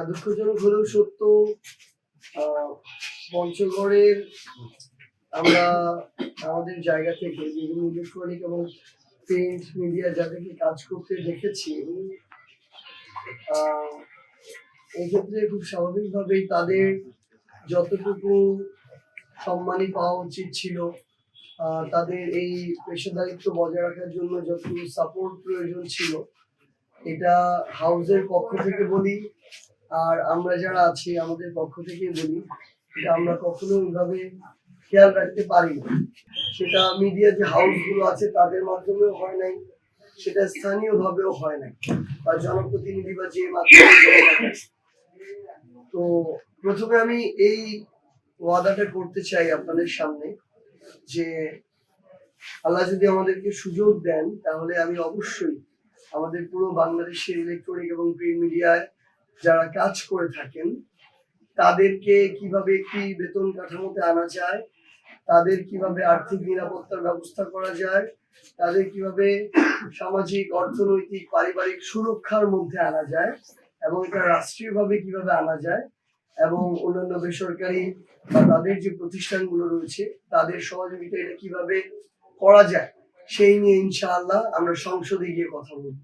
দুঃখজনক হলেও সত্য, পঞ্চগড়ের আমরা আমাদের জায়গা থেকে বিভিন্ন ইলেকট্রনিক এবং প্রিন্ট মিডিয়া যাদেরকে কাজ করতে দেখেছি, এক্ষেত্রে খুব স্বাভাবিকভাবেই তাদের যতটুকু সম্মানই পাওয়া উচিত ছিল, তাদের এই পেশাদারিত্ব বজায় রাখার জন্য যতটুকু সাপোর্ট প্রয়োজন ছিল, এটা হাউসের পক্ষ থেকে বলি আর আমরা যারা আছি আমাদের পক্ষ থেকে বলি, এটা আমরা কখনো ওইভাবে খেয়াল রাখতে পারি না। সেটা মিডিয়া যে হাউসগুলো আছে তাদের মাধ্যমেও হয় নাই, সেটা স্থানীয়ভাবেও হয় নাই, বা জনপ্রতিনিধি বা যে মাধ্যমে। তো প্রথমে আমি এই ওয়াদাটা করতে চাই আপনাদের সামনে যে আল্লাহ যদি আমাদেরকে সুযোগ দেন তাহলে আমি অবশ্যই আমাদের পুরো বাংলাদেশের ইলেকট্রনিক এবং প্রিন্ট মিডিয়ায় যারা কাজ করে থাকেন তাদেরকে কিভাবে একটি বেতন কাঠামোতে আনা যায়, তাদের কিভাবে আর্থিক নিরাপত্তার ব্যবস্থা করা যায়, তাদের কিভাবে সামাজিক, অর্থনৈতিক, পারিবারিক সুরক্ষার মধ্যে আনা যায় এবং এটা রাষ্ট্রীয়ভাবে কিভাবে আনা যায় এবং অন্যান্য বেসরকারি বা তাদের যে প্রতিষ্ঠানগুলো রয়েছে তাদের সহযোগিতা এটা কিভাবে করা যায় সেই নিয়ে ইনশাআল্লাহ আমরা সংসদে গিয়ে কথা বলবো।